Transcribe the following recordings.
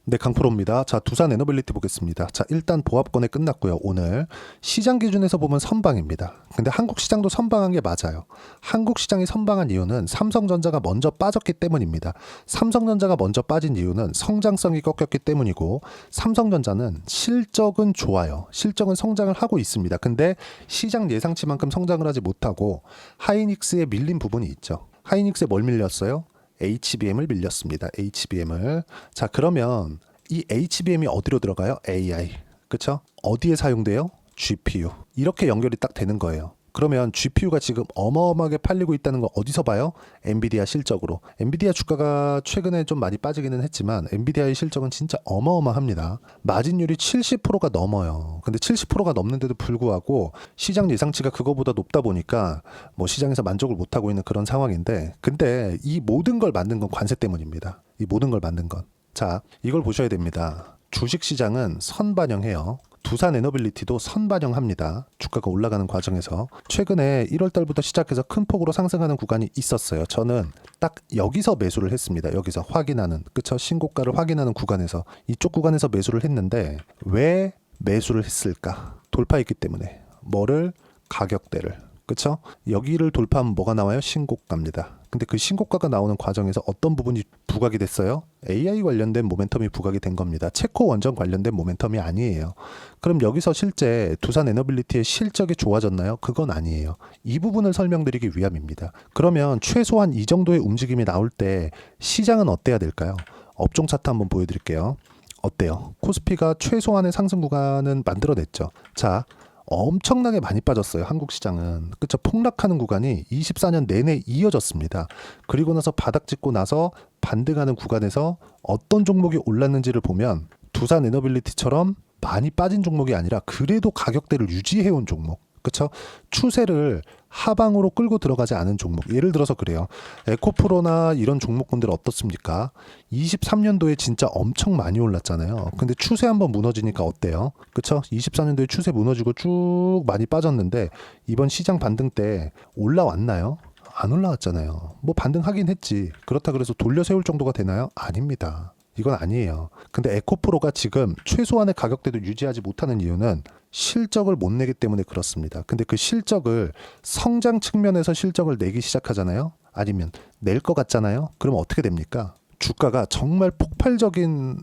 네, 강프로입니다. 자, 두산 에너빌리티 보겠습니다. 자, 일단 보합권에 끝났고요. 오늘 시장 기준에서 보면 선방입니다. 근데 한국 시장도 선방한 게 맞아요. 한국 시장이 선방한 이유는 삼성전자가 먼저 빠졌기 때문입니다. 삼성전자가 먼저 빠진 이유는 성장성이 꺾였기 때문이고, 삼성전자는 실적은 좋아요. 실적은 성장을 하고 있습니다. 근데 시장 예상치만큼 성장을 하지 못하고 하이닉스에 밀린 부분이 있죠. 하이닉스에 뭘 밀렸어요? HBM을 밀렸습니다. HBM을. 자, 그러면 이 HBM이 어디로 들어가요? AI. 그쵸? 어디에 사용돼요? GPU. 이렇게 연결이 딱 되는 거예요. 그러면 GPU가 지금 어마어마하게 팔리고 있다는 거 어디서 봐요? 엔비디아 실적으로. 엔비디아 주가가 최근에 좀 많이 빠지기는 했지만 엔비디아의 실적은 진짜 어마어마합니다. 마진율이 70%가 넘어요. 근데 70%가 넘는데도 불구하고 시장 예상치가 그거보다 높다 보니까 뭐 시장에서 만족을 못하고 있는 그런 상황인데, 근데 이 모든 걸 만든 건 관세 때문입니다. 이 모든 걸 만든 건. 자, 이걸 보셔야 됩니다. 주식시장은 선반영해요. 두산 에너빌리티도 선반영합니다. 주가가 올라가는 과정에서 최근에 1월 달부터 시작해서 큰 폭으로 상승하는 구간이 있었어요. 저는 딱 여기서 매수를 했습니다. 여기서 확인하는, 그쵸? 신고가를 확인하는 구간에서, 이쪽 구간에서 매수를 했는데 왜 매수를 했을까? 돌파했기 때문에. 뭐를? 가격대를. 그쵸? 여기를 돌파하면 뭐가 나와요? 신고가입니다. 근데 그 신고가가 나오는 과정에서 어떤 부분이 부각이 됐어요? AI 관련된 모멘텀이 부각이 된 겁니다. 체코 원전 관련된 모멘텀이 아니에요. 그럼 여기서 실제 두산 에너빌리티의 실적이 좋아졌나요? 그건 아니에요. 이 부분을 설명드리기 위함입니다. 그러면 최소한 이 정도의 움직임이 나올 때 시장은 어때야 될까요? 업종 차트 한번 보여드릴게요. 어때요? 코스피가 최소한의 상승 구간은 만들어냈죠. 자, 엄청나게 많이 빠졌어요. 한국 시장은. 그쵸? 폭락하는 구간이 24년 내내 이어졌습니다. 그리고 나서 바닥 찍고 나서 반등하는 구간에서 어떤 종목이 올랐는지를 보면 두산 에너빌리티처럼 많이 빠진 종목이 아니라 그래도 가격대를 유지해온 종목. 그쵸? 추세를 하방으로 끌고 들어가지 않은 종목. 예를 들어서 그래요. 에코프로나 이런 종목군들 어떻습니까? 23년도에 진짜 엄청 많이 올랐잖아요. 근데 추세 한번 무너지니까 어때요? 그쵸? 24년도에 추세 무너지고 쭉 많이 빠졌는데 이번 시장 반등 때 올라왔나요? 안 올라왔잖아요. 뭐 반등하긴 했지. 그렇다 그래서 돌려 세울 정도가 되나요? 아닙니다. 이건 아니에요. 근데 에코프로가 지금 최소한의 가격대도 유지하지 못하는 이유는 실적을 못 내기 때문에 그렇습니다. 근데 그 실적을 성장 측면에서 실적을 내기 시작하잖아요. 아니면 낼 것 같잖아요. 그럼 어떻게 됩니까? 주가가 정말 폭발적인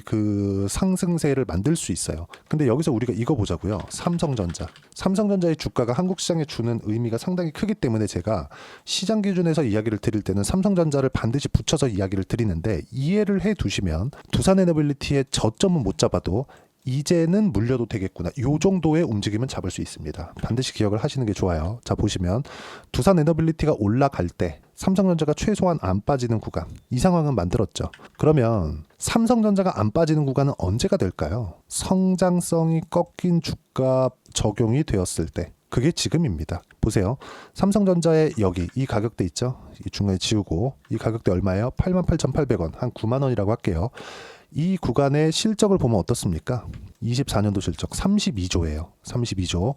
그 상승세를 만들 수 있어요. 근데 여기서 우리가 이거 보자고요. 삼성전자. 삼성전자의 주가가 한국 시장에 주는 의미가 상당히 크기 때문에 제가 시장 기준에서 이야기를 드릴 때는 삼성전자를 반드시 붙여서 이야기를 드리는데, 이해를 해 두시면 두산에너빌리티의 저점은 못 잡아도 이제는 물려도 되겠구나. 이 정도의 움직임은 잡을 수 있습니다. 반드시 기억을 하시는 게 좋아요. 자, 보시면 두산 에너빌리티가 올라갈 때 삼성전자가 최소한 안 빠지는 구간, 이 상황은 만들었죠. 그러면 삼성전자가 안 빠지는 구간은 언제가 될까요? 성장성이 꺾인 주가 적용이 되었을 때. 그게 지금입니다. 보세요. 삼성전자의 여기 이 가격대 있죠? 이 중간에 지우고 이 가격대 얼마예요? 88,800원. 한 9만 원이라고 할게요. 이 구간의 실적을 보면 어떻습니까? 24년도 실적 32조예요. 32조.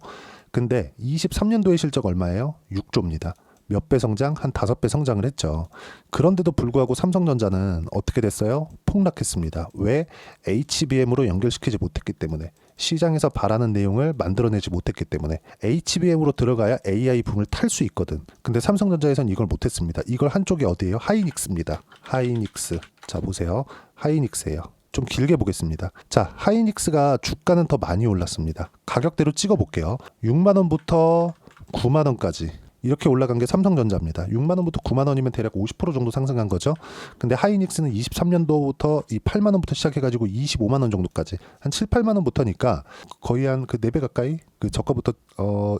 근데 23년도의 실적 얼마예요? 6조입니다. 몇 배 성장? 한 5배 성장을 했죠. 그런데도 불구하고 삼성전자는 어떻게 됐어요? 폭락했습니다. 왜? HBM으로 연결시키지 못했기 때문에. 시장에서 바라는 내용을 만들어내지 못했기 때문에. HBM으로 들어가야 AI 붐을 탈 수 있거든. 근데 삼성전자에선 이걸 못했습니다. 이걸 한쪽이 어디예요? 하이닉스입니다. 하이닉스. 자, 보세요. 하이닉스예요. 좀 길게 보겠습니다. 자, 하이닉스가 주가는 더 많이 올랐습니다. 가격대로 찍어볼게요. 6만원부터 9만원까지 이렇게 올라간 게 삼성전자입니다. 6만원부터 9만원이면 대략 50% 정도 상승한 거죠. 근데 하이닉스는 23년도부터 이 8만원부터 시작해가지고 25만원 정도까지 한 7, 8만원부터니까 거의 한 그 4배 가까이 그 저가부터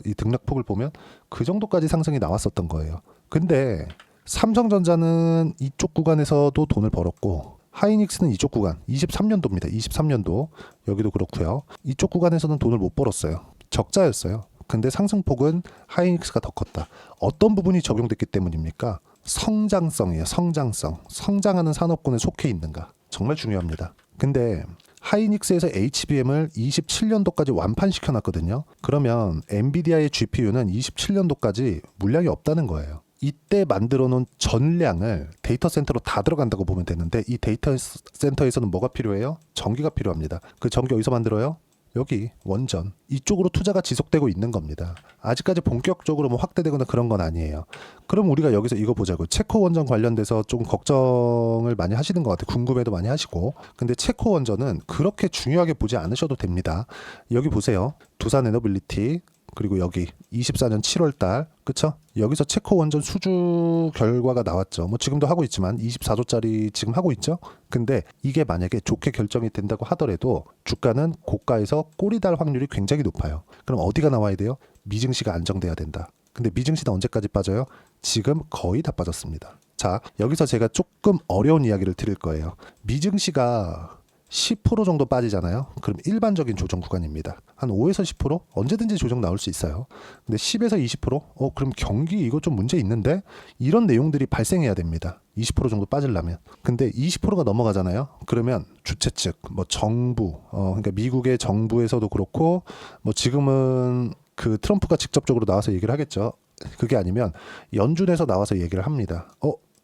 이 등락폭을 보면 그 정도까지 상승이 나왔었던 거예요. 근데 삼성전자는 이쪽 구간에서도 돈을 벌었고 하이닉스는 이쪽 구간 23년도입니다. 23년도 여기도 그렇고요. 이쪽 구간에서는 돈을 못 벌었어요. 적자였어요. 근데 상승폭은 하이닉스가 더 컸다. 어떤 부분이 적용됐기 때문입니까? 성장성이에요. 성장성. 성장하는 산업군에 속해 있는가. 정말 중요합니다. 근데 하이닉스에서 HBM을 27년도까지 완판시켜놨거든요. 그러면 엔비디아의 GPU는 27년도까지 물량이 없다는 거예요. 이때 만들어 놓은 전량을 데이터 센터로 다 들어간다고 보면 되는데 이 데이터 센터에서는 뭐가 필요해요? 전기가 필요합니다. 그 전기 어디서 만들어요? 여기 원전 이쪽으로 투자가 지속되고 있는 겁니다. 아직까지 본격적으로 뭐 확대되거나 그런 건 아니에요. 그럼 우리가 여기서 이거 보자고. 체코 원전 관련돼서 좀 걱정을 많이 하시는 것 같아요. 궁금해도 많이 하시고. 근데 체코 원전은 그렇게 중요하게 보지 않으셔도 됩니다. 여기 보세요. 두산 에너빌리티 그리고 여기 24년 7월 달 그쵸? 여기서 체코 원전 수주 결과가 나왔죠. 뭐 지금도 하고 있지만 24조짜리 지금 하고 있죠. 근데 이게 만약에 좋게 결정이 된다고 하더라도 주가는 고가에서 꼬리 달 확률이 굉장히 높아요. 그럼 어디가 나와야 돼요? 미증시가 안정돼야 된다. 근데 미증시는 언제까지 빠져요? 지금 거의 다 빠졌습니다. 자, 여기서 제가 조금 어려운 이야기를 드릴 거예요. 미증시가 10% 정도 빠지잖아요. 그럼 일반적인 조정 구간입니다. 한 5에서 10% 언제든지 조정 나올 수 있어요. 근데 10에서 20% 그럼 경기 이거 좀 문제 있는데 이런 내용들이 발생해야 됩니다. 20% 정도 빠지려면. 근데 20%가 넘어가잖아요. 그러면 주최 측, 뭐 정부, 그러니까 미국의 정부에서도 그렇고 뭐 지금은 그 트럼프가 직접적으로 나와서 얘기를 하겠죠. 그게 아니면 연준에서 나와서 얘기를 합니다.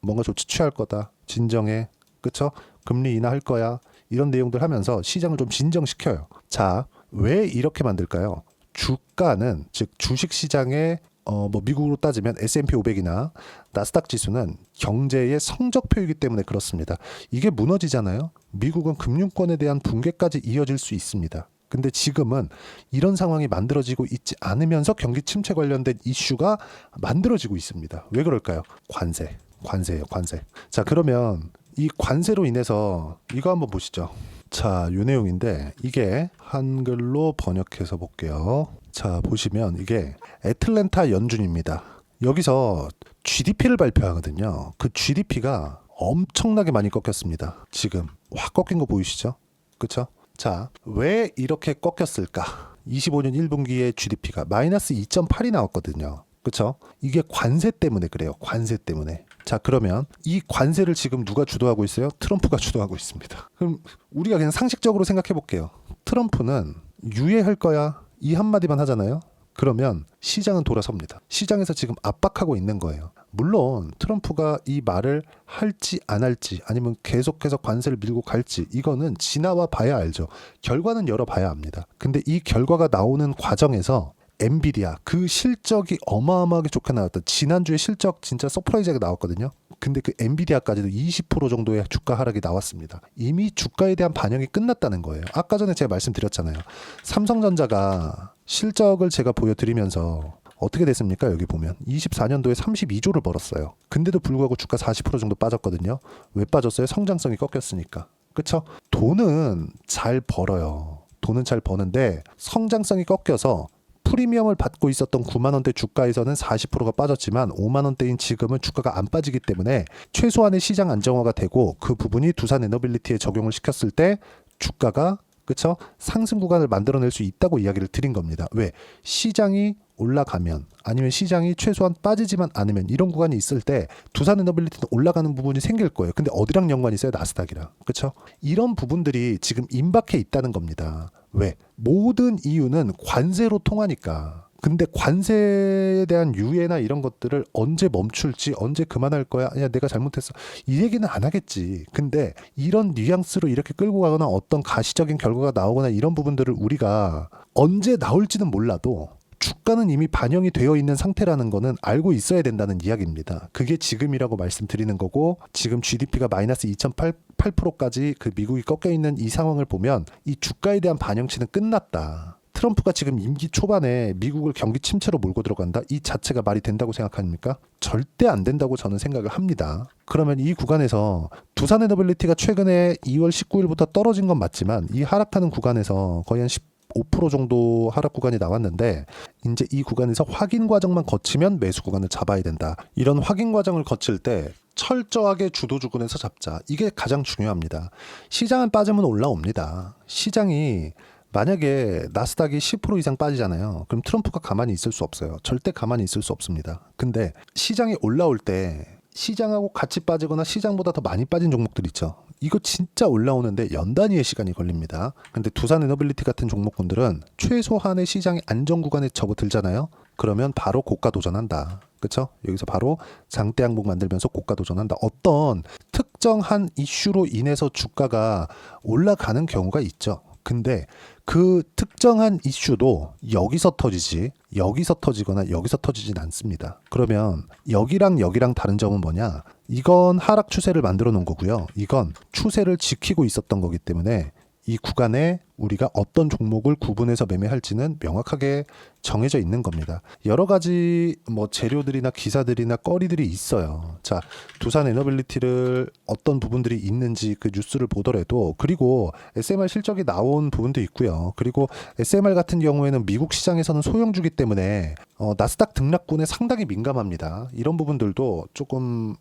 뭔가 조치 취할 거다. 진정해. 그쵸? 금리 인하할 거야. 이런 내용들 하면서 시장을 좀 진정시켜요. 자, 왜 이렇게 만들까요? 주가는 즉 주식 시장의 뭐 미국으로 따지면 S&P 500이나 나스닥 지수는 경제의 성적표이기 때문에 그렇습니다. 이게 무너지잖아요. 미국은 금융권에 대한 붕괴까지 이어질 수 있습니다. 근데 지금은 이런 상황이 만들어지고 있지 않으면서 경기 침체 관련된 이슈가 만들어지고 있습니다. 왜 그럴까요? 관세예요, 관세. 자, 그러면 이 관세로 인해서 이거 한번 보시죠. 자, 요 내용인데 이게 한글로 번역해서 볼게요. 자, 보시면 이게 애틀랜타 연준입니다. 여기서 GDP를 발표하거든요. 그 GDP가 엄청나게 많이 꺾였습니다. 지금 확 꺾인 거 보이시죠? 그쵸? 자, 왜 이렇게 꺾였을까? 25년 1분기의 GDP가 마이너스 2.8이 나왔거든요. 그쵸? 이게 관세 때문에 그래요. 관세 때문에. 자, 그러면 이 관세를 지금 누가 주도하고 있어요? 트럼프가 주도하고 있습니다. 그럼 우리가 그냥 상식적으로 생각해 볼게요. 트럼프는 유예할 거야. 이 한마디만 하잖아요. 그러면 시장은 돌아섭니다. 시장에서 지금 압박하고 있는 거예요. 물론 트럼프가 이 말을 할지 안 할지 아니면 계속해서 관세를 밀고 갈지 이거는 지나와 봐야 알죠. 결과는 열어봐야 합니다. 근데 이 결과가 나오는 과정에서 엔비디아 그 실적이 어마어마하게 좋게 나왔던 지난주에 실적 진짜 서프라이즈하게 나왔거든요. 근데 그 엔비디아까지도 20% 정도의 주가 하락이 나왔습니다. 이미 주가에 대한 반영이 끝났다는 거예요. 아까 전에 제가 말씀드렸잖아요. 삼성전자가 실적을 제가 보여드리면서 어떻게 됐습니까? 여기 보면 24년도에 32조를 벌었어요. 근데도 불구하고 주가 40% 정도 빠졌거든요. 왜 빠졌어요? 성장성이 꺾였으니까. 그쵸? 돈은 잘 벌어요. 돈은 잘 버는데 성장성이 꺾여서 프리미엄을 받고 있었던 9만 원대 주가에서는 40%가 빠졌지만 5만 원대인 지금은 주가가 안 빠지기 때문에 최소한의 시장 안정화가 되고 그 부분이 두산 에너빌리티에 적용을 시켰을 때 주가가 그쵸? 상승 구간을 만들어낼 수 있다고 이야기를 드린 겁니다. 왜? 시장이 올라가면 아니면 시장이 최소한 빠지지만 않으면 이런 구간이 있을 때 두산 에너빌리티는 올라가는 부분이 생길 거예요. 근데 어디랑 연관이 있어요? 나스닥이랑. 그쵸? 이런 부분들이 지금 임박해 있다는 겁니다. 왜? 모든 이유는 관세로 통하니까. 근데 관세에 대한 유예나 이런 것들을 언제 멈출지 언제 그만할 거야 아니야 내가 잘못했어 이 얘기는 안 하겠지. 근데 이런 뉘앙스로 이렇게 끌고 가거나 어떤 가시적인 결과가 나오거나 이런 부분들을 우리가 언제 나올지는 몰라도 주가는 이미 반영이 되어 있는 상태라는 거는 알고 있어야 된다는 이야기입니다. 그게 지금이라고 말씀드리는 거고 지금 GDP가 마이너스 2.8%까지 그 미국이 꺾여 있는 이 상황을 보면 이 주가에 대한 반영치는 끝났다. 트럼프가 지금 임기 초반에 미국을 경기 침체로 몰고 들어간다? 이 자체가 말이 된다고 생각합니까? 절대 안 된다고 저는 생각을 합니다. 그러면 이 구간에서 두산 에너빌리티가 최근에 2월 19일부터 떨어진 건 맞지만 이 하락하는 구간에서 거의 한 5% 정도 하락 구간이 나왔는데 이제 이 구간에서 확인 과정만 거치면 매수 구간을 잡아야 된다. 이런 확인 과정을 거칠 때 철저하게 주도 주군에서 잡자. 이게 가장 중요합니다. 시장은 빠지면 올라옵니다. 시장이 만약에 나스닥이 10% 이상 빠지잖아요. 그럼 트럼프가 가만히 있을 수 없어요. 절대 가만히 있을 수 없습니다. 근데 시장이 올라올 때 시장하고 같이 빠지거나 시장보다 더 많이 빠진 종목들 있죠. 이거 진짜 올라오는데 연 단위의 시간이 걸립니다. 근데 두산 에너빌리티 같은 종목군들은 최소한의 시장의 안정 구간에 접어들잖아요. 그러면 바로 고가 도전한다. 그쵸? 여기서 바로 장대 항목 만들면서 고가 도전한다. 어떤 특정한 이슈로 인해서 주가가 올라가는 경우가 있죠. 근데 그 특정한 이슈도 여기서 터지지, 여기서 터지거나 여기서 터지진 않습니다. 그러면 여기랑 여기랑 다른 점은 뭐냐? 이건 하락 추세를 만들어 놓은 거고요. 이건 추세를 지키고 있었던 거기 때문에 이 구간에 우리가 어떤 종목을 구분해서 매매할지는 명확하게 정해져 있는 겁니다. 여러 가지 뭐 재료들이나 기사들이나 거리들이 있어요. 자, 두산 에너빌리티를 어떤 부분들이 있는지 그 뉴스를 보더라도, 그리고 SMR 실적이 나온 부분도 있고요. 그리고 SMR 같은 경우에는 미국 시장에서는 소형주기 때문에 나스닥 등락군에 상당히 민감합니다. 이런 부분들도 조금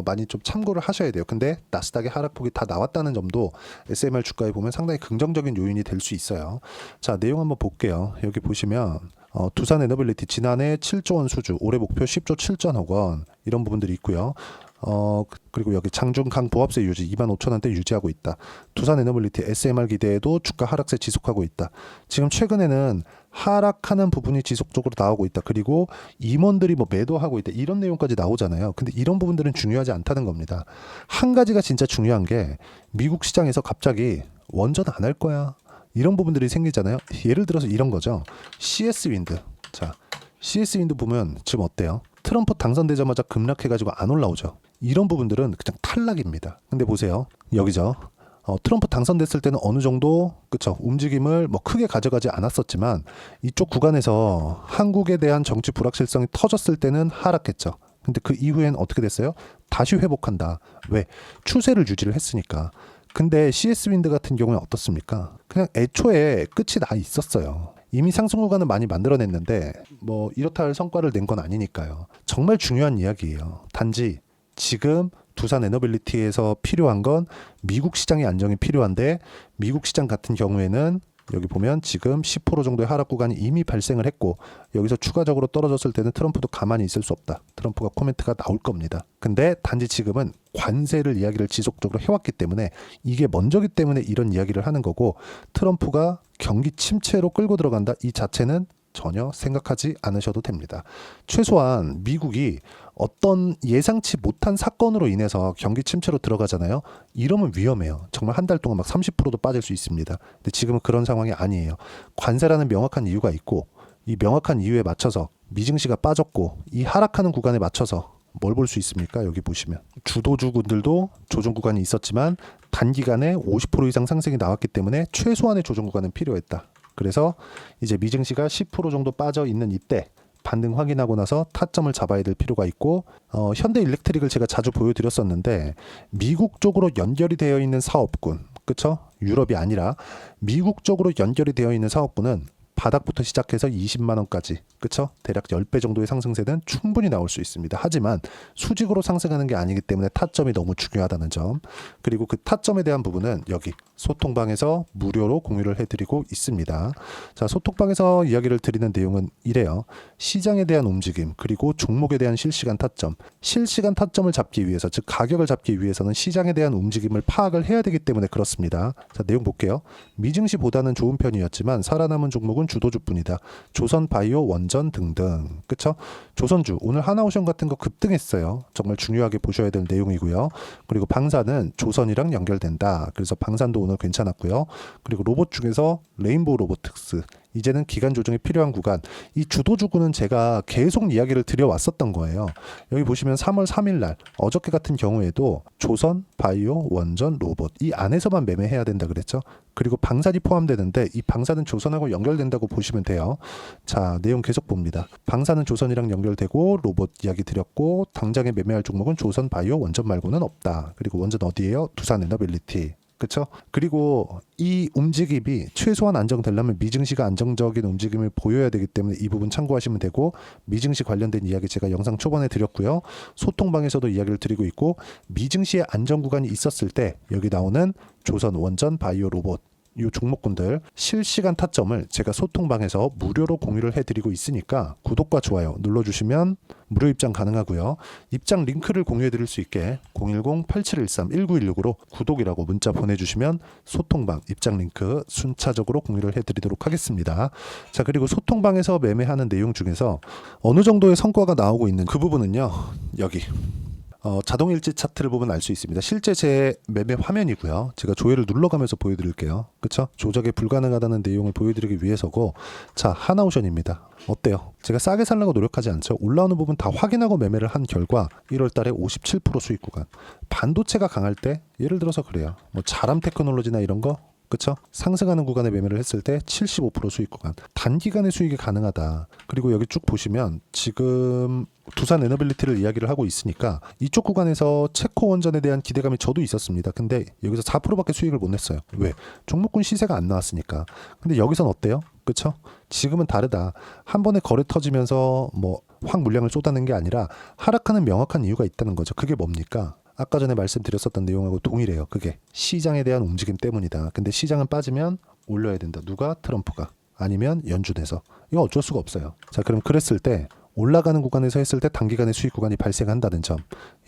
많이 좀 참고를 하셔야 돼요. 근데 나스닥의 하락폭이 다 나왔다는 점도 SMR 주가에 보면 상당히 긍정적인 요인이 될 수 있어요. 자, 내용 한번 볼게요. 여기 보시면 두산 에너빌리티 지난해 7조 원 수주, 올해 목표 10조 7천억 원 이런 부분들이 있고요. 그리고 여기 장중강 보합세 유지 25,000원대 유지하고 있다. 두산 에너빌리티 SMR 기대에도 주가 하락세 지속하고 있다. 지금 최근에는 하락하는 부분이 지속적으로 나오고 있다. 그리고 임원들이 뭐 매도하고 있다. 이런 내용까지 나오잖아요. 근데 이런 부분들은 중요하지 않다는 겁니다. 한 가지가 진짜 중요한 게 미국 시장에서 갑자기 원전 안 할 거야. 이런 부분들이 생기잖아요. 예를 들어서 이런 거죠. CS 윈드. 자, CS 윈드 보면 지금 어때요? 트럼프 당선되자마자 급락해가지고 안 올라오죠. 이런 부분들은 그냥 탈락입니다. 근데 보세요. 여기죠. 트럼프 당선됐을 때는 어느 정도 그쵸 움직임을 뭐 크게 가져가지 않았었지만 이쪽 구간에서 한국에 대한 정치 불확실성이 터졌을 때는 하락했죠. 근데 그 이후엔 어떻게 됐어요? 다시 회복한다. 왜? 추세를 유지를 했으니까. 근데 CS 윈드 같은 경우는 어떻습니까? 그냥 애초에 끝이 나 있었어요. 이미 상승 구간을 많이 만들어냈는데 뭐 이렇다 할 성과를 낸 건 아니니까요. 정말 중요한 이야기예요. 단지 지금 두산 에너빌리티에서 필요한 건 미국 시장의 안정이 필요한데, 미국 시장 같은 경우에는 여기 보면 지금 10% 정도의 하락 구간이 이미 발생을 했고, 여기서 추가적으로 떨어졌을 때는 트럼프도 가만히 있을 수 없다. 트럼프가 코멘트가 나올 겁니다. 근데 단지 지금은 관세를 이야기를 지속적으로 해왔기 때문에 이게 먼저기 때문에 이런 이야기를 하는 거고, 트럼프가 경기 침체로 끌고 들어간다 이 자체는 전혀 생각하지 않으셔도 됩니다. 최소한 미국이 어떤 예상치 못한 사건으로 인해서 경기 침체로 들어가잖아요. 이러면 위험해요. 정말 한 달 동안 막 30%도 빠질 수 있습니다. 근데 지금은 그런 상황이 아니에요. 관세라는 명확한 이유가 있고, 이 명확한 이유에 맞춰서 미증시가 빠졌고, 이 하락하는 구간에 맞춰서 뭘 볼 수 있습니까? 여기 보시면 주도주군들도 조정 구간이 있었지만 단기간에 50% 이상 상승이 나왔기 때문에 최소한의 조정 구간은 필요했다. 그래서 이제 미증시가 10% 정도 빠져 있는 이때 반등 확인하고 나서 타점을 잡아야 될 필요가 있고, 현대 일렉트릭을 제가 자주 보여드렸었는데 미국 쪽으로 연결이 되어 있는 사업군, 그쵸? 유럽이 아니라 미국 쪽으로 연결이 되어 있는 사업군은 바닥부터 시작해서 20만 원까지, 그쵸? 대략 10배 정도의 상승세는 충분히 나올 수 있습니다. 하지만 수직으로 상승하는 게 아니기 때문에 타점이 너무 중요하다는 점, 그리고 그 타점에 대한 부분은 여기 소통방에서 무료로 공유를 해드리고 있습니다. 자, 소통방에서 이야기를 드리는 내용은 이래요. 시장에 대한 움직임, 그리고 종목에 대한 실시간 타점, 실시간 타점을 잡기 위해서, 즉 가격을 잡기 위해서는 시장에 대한 움직임을 파악을 해야 되기 때문에 그렇습니다. 자, 내용 볼게요. 미증시보다는 좋은 편이었지만 살아남은 종목은 주도주뿐이다. 조선, 바이오, 원전 등등. 그쵸? 조선주 오늘 하나오션 같은 거 급등했어요. 정말 중요하게 보셔야 될 내용이고요. 그리고 방사는 조선이랑 연결된다. 그래서 방산도 오늘 괜찮았고요. 그리고 로봇 중에서 레인보우 로보틱스, 이제는 기간 조정이 필요한 구간, 이 주도주구는 제가 계속 이야기를 드려왔었던 거예요. 여기 보시면 3월 3일 날 어저께 같은 경우에도 조선, 바이오, 원전, 로봇 이 안에서만 매매해야 된다 그랬죠. 그리고 방산이 포함되는데 이 방산은 조선하고 연결된다고 보시면 돼요. 자, 내용 계속 봅니다. 방산은 조선이랑 연결되고, 로봇 이야기 드렸고, 당장에 매매할 종목은 조선, 바이오, 원전 말고는 없다. 그리고 원전 어디예요? 두산 에너빌리티. 그쵸? 그리고 이 움직임이 최소한 안정되려면 미증시가 안정적인 움직임을 보여야 되기 때문에 이 부분 참고하시면 되고, 미증시 관련된 이야기 제가 영상 초반에 드렸고요. 소통방에서도 이야기를 드리고 있고, 미증시의 안정 구간이 있었을 때 여기 나오는 조선, 원전, 바이오, 로봇 이 종목군들 실시간 타점을 제가 소통방에서 무료로 공유를 해드리고 있으니까 구독과 좋아요 눌러주시면 무료 입장 가능하고요. 입장 링크를 공유해드릴 수 있게 010-8713-1916으로 구독이라고 문자 보내주시면 소통방 입장 링크 순차적으로 공유를 해드리도록 하겠습니다. 자, 그리고 소통방에서 매매하는 내용 중에서 어느 정도의 성과가 나오고 있는 그 부분은요, 여기 자동일지 차트를 보면 알 수 있습니다. 실제 제 매매 화면이고요. 제가 조회를 눌러가면서 보여드릴게요. 그쵸? 조작이 불가능하다는 내용을 보여드리기 위해서고, 자, 하나오션입니다. 어때요? 제가 싸게 살려고 노력하지 않죠. 올라오는 부분 다 확인하고 매매를 한 결과 1월 달에 57% 수익 구간. 반도체가 강할 때 예를 들어서 그래요. 뭐 자람 테크놀로지나 이런 거, 그쵸? 상승하는 구간에 매매를 했을 때 75% 수익 구간. 단기간에 수익이 가능하다. 그리고 여기 쭉 보시면 지금 두산 에너빌리티를 이야기를 하고 있으니까 이쪽 구간에서 체코 원전에 대한 기대감이 저도 있었습니다. 근데 여기서 4%밖에 수익을 못 냈어요. 왜? 종목군 시세가 안 나왔으니까. 근데 여기선 어때요? 그쵸? 지금은 다르다. 한 번에 거래 터지면서 뭐 확 물량을 쏟아낸 게 아니라 하락하는 명확한 이유가 있다는 거죠. 그게 뭡니까? 아까 전에 말씀드렸었던 내용하고 동일해요. 그게 시장에 대한 움직임 때문이다. 근데 시장은 빠지면 올려야 된다. 누가? 트럼프가. 아니면 연준에서. 이거 어쩔 수가 없어요. 자, 그럼 그랬을 때 올라가는 구간에서 했을 때 단기간에 수익 구간이 발생한다는 점.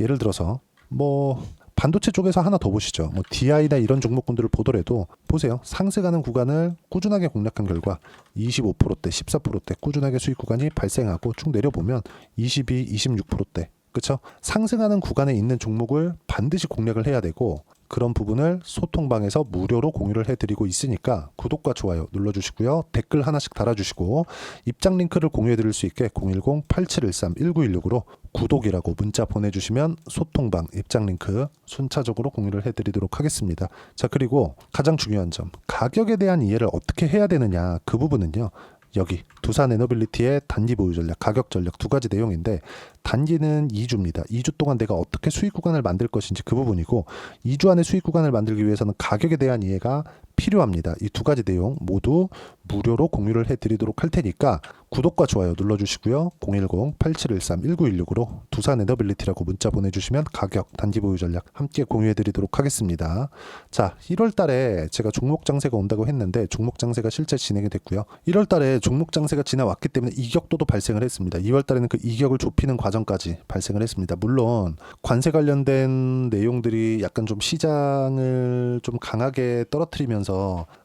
예를 들어서 뭐 반도체 쪽에서 하나 더 보시죠. 뭐 DI나 이런 종목군들을 보더라도 보세요. 상승하는 구간을 꾸준하게 공략한 결과 25%대, 14%대 꾸준하게 수익 구간이 발생하고 쭉 내려보면 22, 26%대. 그렇죠? 상승하는 구간에 있는 종목을 반드시 공략을 해야 되고 그런 부분을 소통방에서 무료로 공유를 해드리고 있으니까 구독과 좋아요 눌러주시고요. 댓글 하나씩 달아주시고 입장 링크를 공유해드릴 수 있게 010-8713-1916으로 구독이라고 문자 보내주시면 소통방 입장 링크 순차적으로 공유를 해드리도록 하겠습니다. 자, 그리고 가장 중요한 점, 가격에 대한 이해를 어떻게 해야 되느냐, 그 부분은요. 여기 두산 에너빌리티의 단기 보유 전략, 가격 전략 두 가지 내용인데, 단기는 2주입니다. 2주 동안 내가 어떻게 수익 구간을 만들 것인지 그 부분이고, 2주 안에 수익 구간을 만들기 위해서는 가격에 대한 이해가 필요합니다. 이 두 가지 내용 모두 무료로 공유를 해드리도록 할 테니까 구독과 좋아요 눌러주시고요. 010-8713-1916으로 두산 에너빌리티라고 문자 보내주시면 가격, 단기 보유 전략 함께 공유해드리도록 하겠습니다. 자, 1월 달에 제가 종목 장세가 온다고 했는데 종목 장세가 실제 진행이 됐고요. 1월 달에 종목 장세가 지나왔기 때문에 이격도도 발생을 했습니다. 2월 달에는 그 이격을 좁히는 과정까지 발생을 했습니다. 물론 관세 관련된 내용들이 약간 좀 시장을 좀 강하게 떨어뜨리면서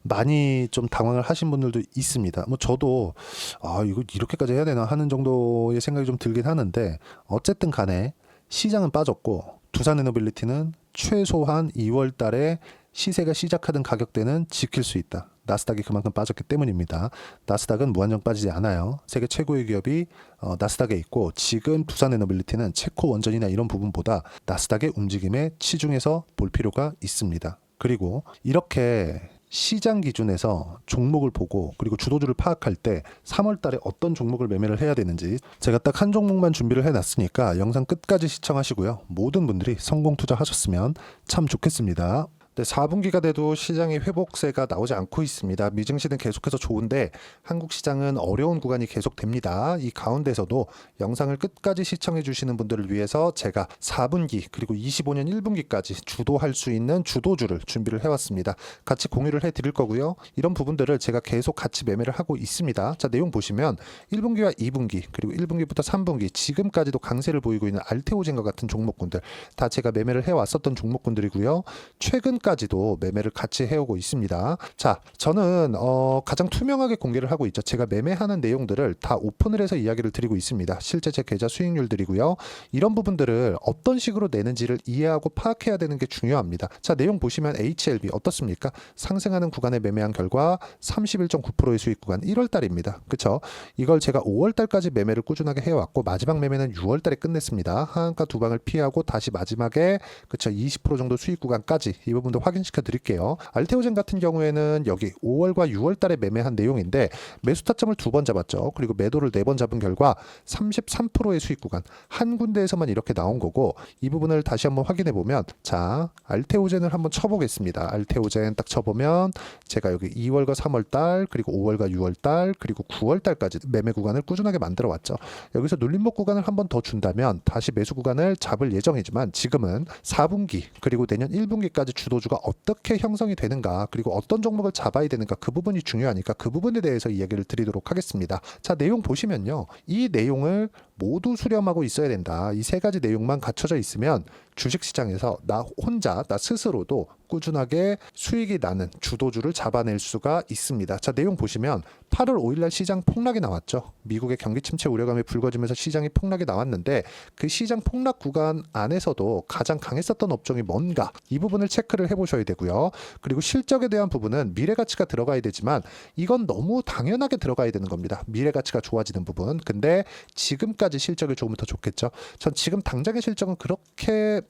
많이 좀 당황을 하신 분들도 있습니다. 뭐 저도 이거 이렇게까지 해야 되나 하는 정도의 생각이 좀 들긴 하는데, 어쨌든 간에 시장은 빠졌고 두산 에너빌리티는 최소한 2월 달에 시세가 시작하던 가격대는 지킬 수 있다. 나스닥이 그만큼 빠졌기 때문입니다. 나스닥은 무한정 빠지지 않아요. 세계 최고의 기업이 나스닥에 있고, 지금 두산 에너빌리티는 체코 원전이나 이런 부분보다 나스닥의 움직임에 치중해서 볼 필요가 있습니다. 그리고 이렇게 시장 기준에서 종목을 보고 그리고 주도주를 파악할 때 3월 달에 어떤 종목을 매매를 해야 되는지 제가 딱 한 종목만 준비를 해놨으니까 영상 끝까지 시청하시고요. 모든 분들이 성공 투자하셨으면 참 좋겠습니다. 네, 4분기가 돼도 시장의 회복세가 나오지 않고 있습니다. 미증시는 계속해서 좋은데 한국 시장은 어려운 구간이 계속됩니다. 이 가운데서도 영상을 끝까지 시청해 주시는 분들을 위해서 제가 4분기 그리고 25년 1분기까지 주도할 수 있는 주도주를 준비를 해왔습니다. 같이 공유를 해드릴 거고요. 이런 부분들을 제가 계속 같이 매매를 하고 있습니다. 자, 내용 보시면 1분기와 2분기 그리고 1분기부터 3분기 지금까지도 강세를 보이고 있는 알테오젠과 같은 종목군들 다 제가 매매를 해왔었던 종목군들이고요. 최근까지도 매매를 같이 해오고 있습니다. 자, 저는 가장 투명하게 공개를 하고 있죠. 제가 매매하는 내용들을 다 오픈을 해서 이야기를 드리고 있습니다. 실제 제 계좌 수익률들이고요. 이런 부분들을 어떤 식으로 내는지를 이해하고 파악해야 되는 게 중요합니다. 자, 내용 보시면 HLB 어떻습니까? 상승하는 구간에 매매한 결과 31.9%의 수익 구간 1월 달입니다. 그쵸? 이걸 제가 5월 달까지 매매를 꾸준하게 해왔고 마지막 매매는 6월 달에 끝냈습니다. 하한가 두 방을 피하고 다시 마지막에 그쵸 20% 정도 수익 구간까지 이 부분도 확인시켜 드릴게요. 알테오젠 같은 경우에는 여기 5월과 6월 달에 매매한 내용인데 매수 타점을 2번 잡았죠. 그리고 매도를 4번 잡은 결과 33%의 수익 구간 한 군데에서만 이렇게 나온 거고, 이 부분을 다시 한번 확인해 보면 자, 알테오젠을 한번 쳐보겠습니다. 알테오젠 딱 쳐보면 제가 여기 2월과 3월 달 그리고 5월과 6월 달 그리고 9월 달까지 매매 구간을 꾸준하게 만들어 왔죠. 여기서 눌림목 구간을 한번 더 준다면 다시 매수 구간을 잡을 예정이지만 지금은 4분기 그리고 내년 1분기까지 주도주 주도주가 어떻게 형성이 되는가, 그리고 어떤 종목을 잡아야 되는가, 그 부분이 중요하니까 그 부분에 대해서 이야기를 드리도록 하겠습니다. 자, 내용 보시면요, 이 내용을 모두 수렴하고 있어야 된다. 이 세 가지 내용만 갖춰져 있으면 주식시장에서 나 혼자, 나 스스로도 꾸준하게 수익이 나는 주도주를 잡아낼 수가 있습니다. 자, 내용 보시면 8월 5일날 시장 폭락이 나왔죠. 미국의 경기 침체 우려감이 불거지면서 시장이 폭락이 나왔는데, 그 시장 폭락 구간 안에서도 가장 강했었던 업종이 뭔가, 이 부분을 체크를 해보셔야 되고요. 그리고 실적에 대한 부분은 미래가치가 들어가야 되지만 이건 너무 당연하게 들어가야 되는 겁니다. 미래가치가 좋아지는 부분. 근데 지금까지 실적이 조금 더 좋겠죠. 전 지금 당장의 실적은 그렇게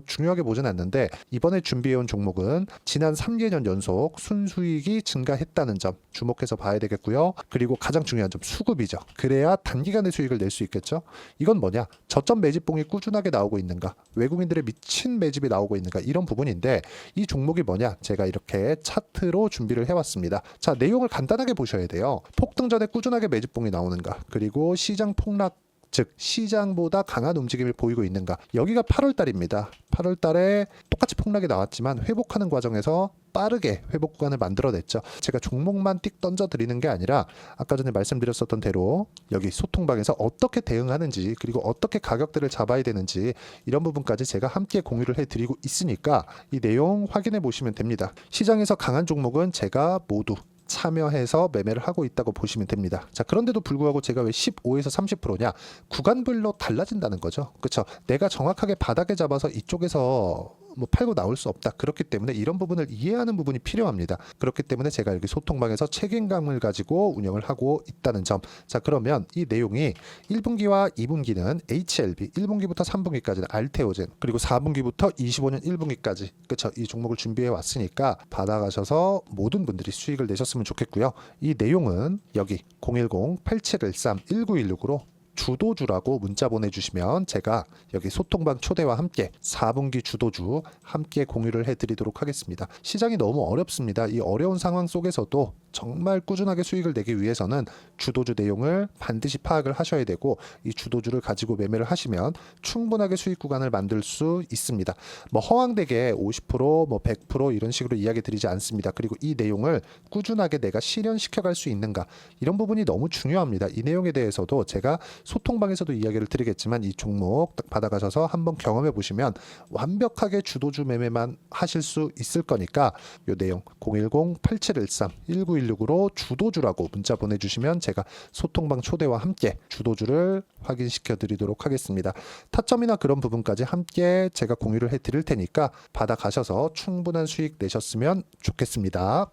중요하게 보진 않는데, 이번에 준비해온 종목은 지난 3개년 연속 순수익이 증가했다는 점 주목해서 봐야 되겠고요. 그리고 가장 중요한 점, 수급이죠. 그래야 단기간에 수익을 낼 수 있겠죠. 이건 뭐냐? 저점 매집봉이 꾸준하게 나오고 있는가, 외국인들의 미친 매집이 나오고 있는가, 이런 부분인데, 이 종목이 뭐냐? 제가 이렇게 차트로 준비를 해왔습니다. 자, 내용을 간단하게 보셔야 돼요. 폭등 전에 꾸준하게 매집봉이 나오는가, 그리고 시장 폭락, 즉 시장보다 강한 움직임을 보이고 있는가. 여기가 8월 달입니다. 8월 달에 똑같이 폭락이 나왔지만 회복하는 과정에서 빠르게 회복 구간을 만들어냈죠. 제가 종목만 띡 던져 드리는 게 아니라 아까 전에 말씀드렸었던 대로 여기 소통방에서 어떻게 대응하는지, 그리고 어떻게 가격대를 잡아야 되는지, 이런 부분까지 제가 함께 공유를 해드리고 있으니까 이 내용 확인해 보시면 됩니다. 시장에서 강한 종목은 제가 모두 참여해서 매매를 하고 있다고 보시면 됩니다. 자, 그런데도 불구하고 제가 왜 15에서 30%냐? 구간별로 달라진다는 거죠. 그렇죠? 내가 정확하게 바닥에 잡아서 이쪽에서 팔고 나올 수 없다. 그렇기 때문에 이런 부분을 이해하는 부분이 필요합니다. 그렇기 때문에 제가 여기 소통방에서 책임감을 가지고 운영을 하고 있다는 점. 자, 그러면 이 내용이 1분기와 2분기는 HLB, 1분기부터 3분기까지는 알테오젠, 그리고 4분기부터 25년 1분기까지, 그렇죠? 이 종목을 준비해 왔으니까 받아가셔서 모든 분들이 수익을 내셨으면 좋겠고요. 이 내용은 여기 010-8713-1916으로 주도주라고 문자 보내주시면 제가 여기 소통방 초대와 함께 4분기 주도주 함께 공유를 해드리도록 하겠습니다. 시장이 너무 어렵습니다. 이 어려운 상황 속에서도 정말 꾸준하게 수익을 내기 위해서는 주도주 내용을 반드시 파악을 하셔야 되고, 이 주도주를 가지고 매매를 하시면 충분하게 수익 구간을 만들 수 있습니다. 허황되게 50%, 100% 이런 식으로 이야기 드리지 않습니다. 그리고 이 내용을 꾸준하게 내가 실현시켜 갈 수 있는가, 이런 부분이 너무 중요합니다. 이 내용에 대해서도 제가 소통방에서도 이야기를 드리겠지만, 이 종목 딱 받아가셔서 한번 경험해 보시면 완벽하게 주도주 매매만 하실 수 있을 거니까, 이 내용 010-8713-1916으로 주도주라고 문자 보내주시면 제가 소통방 초대와 함께 주도주를 확인시켜 드리도록 하겠습니다. 타점이나 그런 부분까지 함께 제가 공유를 해 드릴 테니까 받아가셔서 충분한 수익 내셨으면 좋겠습니다.